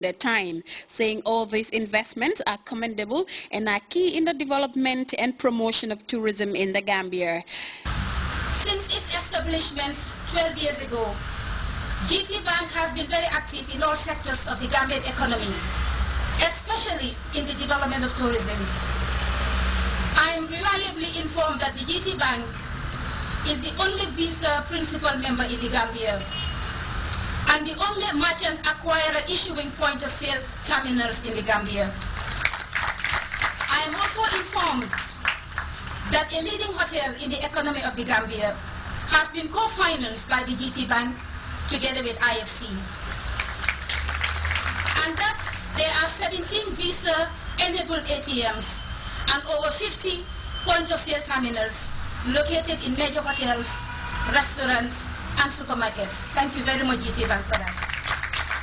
their time, saying all these investments are commendable and are key in the development and promotion of tourism in the Gambia. Since its establishment 12 years ago, GT Bank has been very active in all sectors of the Gambian economy, especially in the development of tourism. I am reliably informed that the GT Bank is the only visa principal member in the Gambia and the only merchant acquirer issuing point-of-sale terminals in the Gambia. I am also informed that a leading hotel in the economy of the Gambia has been co-financed by the GT Bank together with IFC. And that there are 17 visa-enabled ATMs and over 50 point-of-sale terminals located in major hotels, restaurants, and supermarkets. Thank you very much, GT Bank, for that.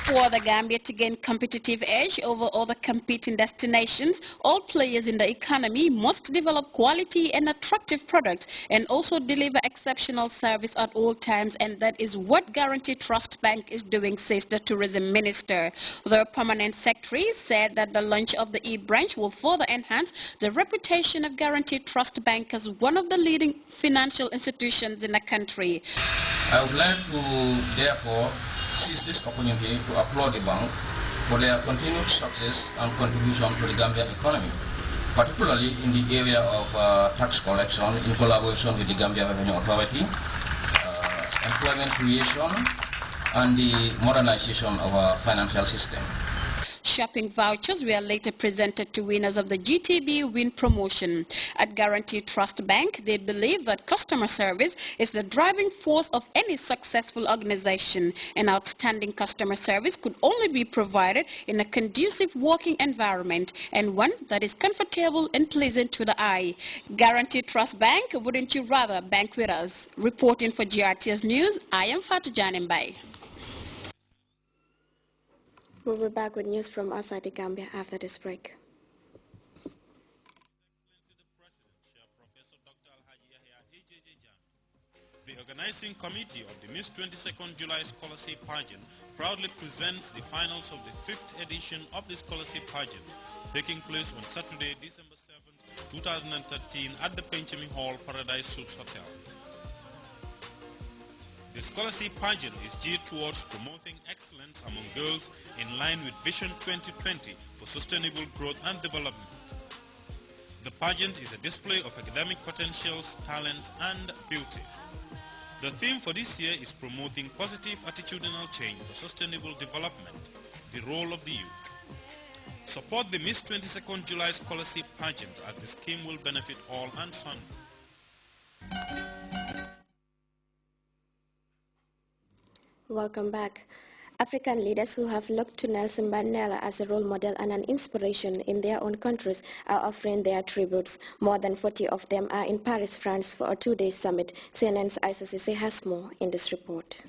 For the Gambia to gain competitive edge over other competing destinations, all players in the economy must develop quality and attractive products and also deliver exceptional service at all times, and that is what Guarantee Trust Bank is doing, says the Tourism Minister. The Permanent Secretary said that the launch of the e-branch will further enhance the reputation of Guarantee Trust Bank as one of the leading financial institutions in the country. I would like to, therefore, seize this opportunity to applaud the bank for their continued success and contribution to the Gambian economy, particularly in the area of tax collection in collaboration with the Gambia Revenue Authority, employment creation, and the modernization of our financial system. Shopping vouchers were later presented to winners of the GTB Win promotion. At Guarantee Trust Bank, they believe that customer service is the driving force of any successful organization, and outstanding customer service could only be provided in a conducive working environment and one that is comfortable and pleasant to the eye. Guarantee Trust Bank, wouldn't you rather bank with us? Reporting for GRTS News, I am Fatou Janembai. We'll be back with news from outside the Gambia after this break. The organizing committee of the Miss 22nd July Scholarship Pageant proudly presents the finals of the 5th edition of the Scholarship Pageant, taking place on Saturday, December 7th, 2013 at the Benjamin Hall Paradise Suites Hotel. The scholarship pageant is geared towards promoting excellence among girls in line with Vision 2020 for sustainable growth and development. The pageant is a display of academic potentials, talent, and beauty. The theme for this year is promoting positive attitudinal change for sustainable development, the role of the youth. Support the Miss 22nd July Scholarship Pageant as the scheme will benefit all and sundry. Welcome back. African leaders who have looked to Nelson Mandela as a role model and an inspiration in their own countries are offering their tributes. More than 40 of them are in Paris, France for a two-day summit. CNN's Isa Sise has more in this report.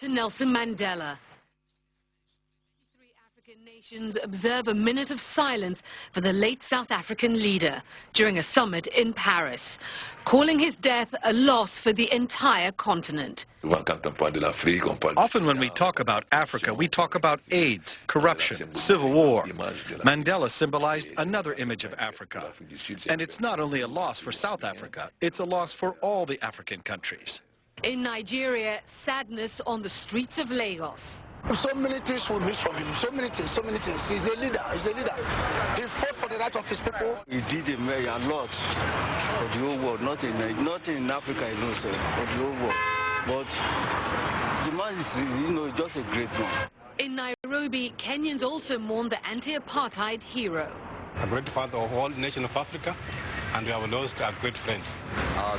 To Nelson Mandela. Nations observe a minute of silence for the late South African leader during a summit in Paris, calling his death a loss for the entire continent. Often when we talk about Africa, we talk about AIDS, corruption, civil war. Mandela symbolized another image of Africa. And it's not only a loss for South Africa, it's a loss for all the African countries. In Nigeria, sadness on the streets of Lagos. So many things we miss from him. So many things. He's a leader. He fought for the right of his people. He did a lot for the whole world, not in Africa alone, sir, for the whole world. But the man is, just a great man. In Nairobi, Kenyans also mourn the anti-apartheid hero. A great father of all nations of Africa, and we have lost a great friend.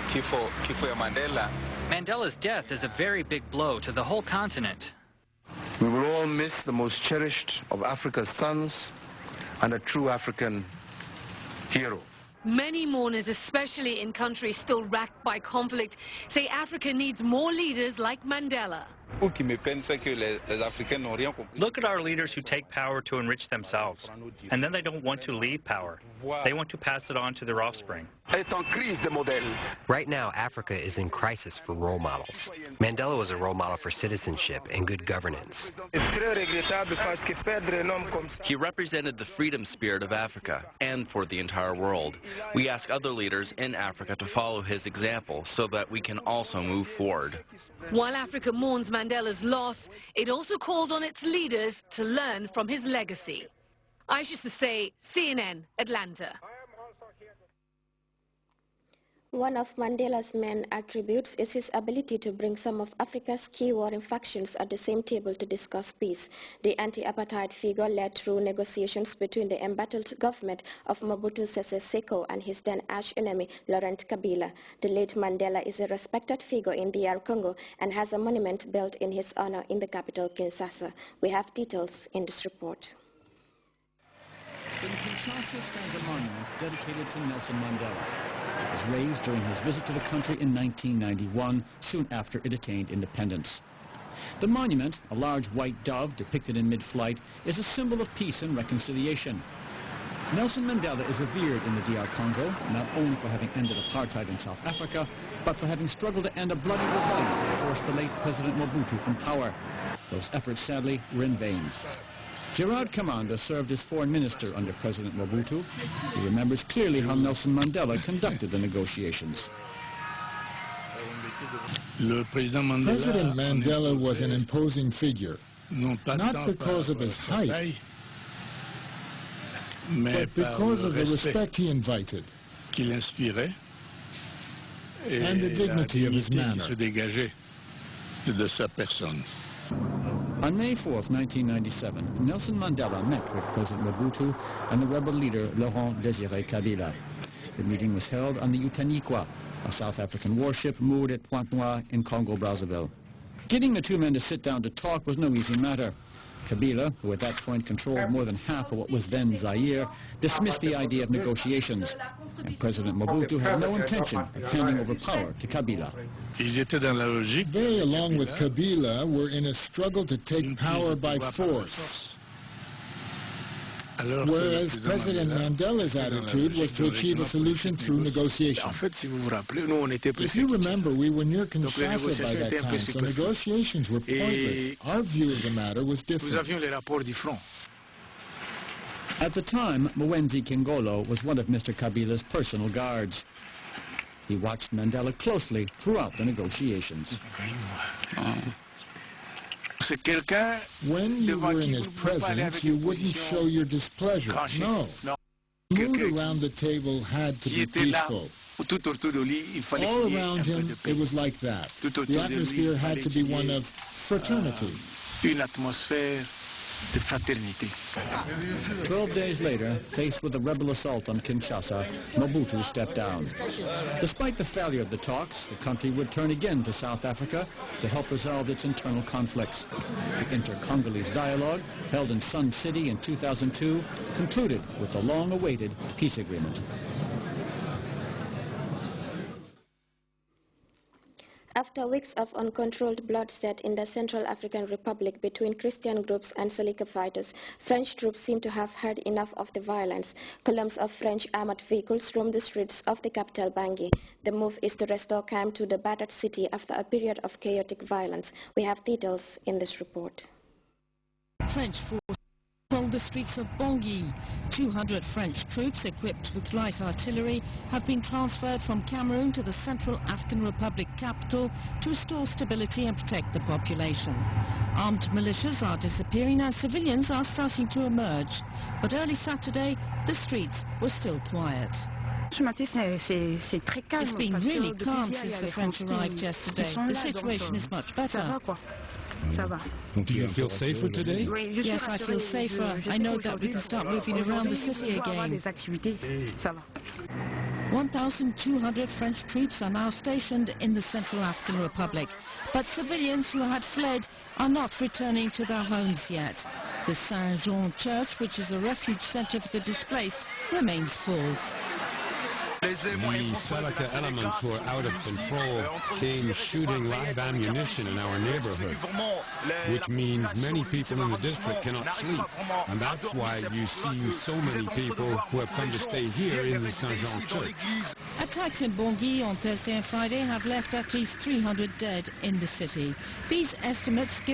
Kifo Mandela. Mandela's death is a very big blow to the whole continent. We will all miss the most cherished of Africa's sons and a true African hero. Many mourners, especially in countries still racked by conflict, say Africa needs more leaders like Mandela. Look at our leaders who take power to enrich themselves, and then they don't want to leave power. They want to pass it on to their offspring. Right now, Africa is in crisis for role models. Mandela was a role model for citizenship and good governance. He represented the freedom spirit of Africa and for the entire world. We ask other leaders in Africa to follow his example so that we can also move forward. While Africa mourns Mandela's loss, it also calls on its leaders to learn from his legacy. Aisha Sase, CNN, Atlanta. One of Mandela's main attributes is his ability to bring some of Africa's key warring factions at the same table to discuss peace. The anti-apartheid figure led through negotiations between the embattled government of Mobutu Sese Seko and his then arch-enemy Laurent Kabila. The late Mandela is a respected figure in DR Congo and has a monument built in his honor in the capital, Kinshasa. We have details in this report. In Kinshasa stands a monument dedicated to Nelson Mandela. It was raised during his visit to the country in 1991, soon after it attained independence. The monument, a large white dove depicted in mid-flight, is a symbol of peace and reconciliation. Nelson Mandela is revered in the DR Congo, not only for having ended apartheid in South Africa, but for having struggled to end a bloody rebellion that forced the late President Mobutu from power. Those efforts, sadly, were in vain. Gerard Kamanda served as foreign minister under President Mobutu. He remembers clearly how Nelson Mandela conducted the negotiations. President Mandela was an imposing figure, not because of his height, but because of the respect he invited and the dignity of his manner. On May 4, 1997, Nelson Mandela met with President Mobutu and the rebel leader Laurent Désiré Kabila. The meeting was held on the Utanikwa, a South African warship moored at Pointe-Noire in Congo-Brazzaville. Getting the two men to sit down to talk was no easy matter. Kabila, who at that point controlled more than half of what was then Zaire, dismissed the idea of negotiations, and President Mobutu had no intention of handing over power to Kabila. They, along with Kabila, were in a struggle to take power by force, whereas President Mandela's attitude was to achieve a solution through negotiation. If you remember, we were near Kinshasa by that time, so negotiations were pointless. Our view of the matter was different. At the time, Mwenzi Kingolo was one of Mr. Kabila's personal guards. He watched Mandela closely throughout the negotiations. When you were in his presence, you wouldn't show your displeasure. No. The mood around the table had to be peaceful. All around him, it was like that. The atmosphere had to be one of fraternity. 12 days later, faced with a rebel assault on Kinshasa, Mobutu stepped down. Despite the failure of the talks, the country would turn again to South Africa to help resolve its internal conflicts. The inter-Congolese dialogue, held in Sun City in 2002, concluded with the long-awaited peace agreement. After weeks of uncontrolled bloodshed in the Central African Republic between Christian groups and Seleka fighters, French troops seem to have had enough of the violence. Columns of French armored vehicles roam the streets of the capital Bangui. The move is to restore calm to the battered city after a period of chaotic violence. We have details in this report. French forces control the streets of Bangui. 200 French troops equipped with light artillery have been transferred from Cameroon to the Central African Republic capital to restore stability and protect the population. Armed militias are disappearing and civilians are starting to emerge. But early Saturday, the streets were still quiet. It's been really calm since the French arrived yesterday. The situation is much better. Do you feel safer today? Yes, I feel safer. I know that we can start moving around the city again. 1,200 French troops are now stationed in the Central African Republic, but civilians who had fled are not returning to their homes yet. The Saint-Jean Church, which is a refuge center for the displaced, remains full. The Salaka elements who are out of control came shooting live ammunition in our neighborhood, which means many people in the district cannot sleep. And that's why you see so many people who have come to stay here in the Saint-Jean Church. Attacks in Bangui on Thursday and Friday have left at least 300 dead in the city. These estimates give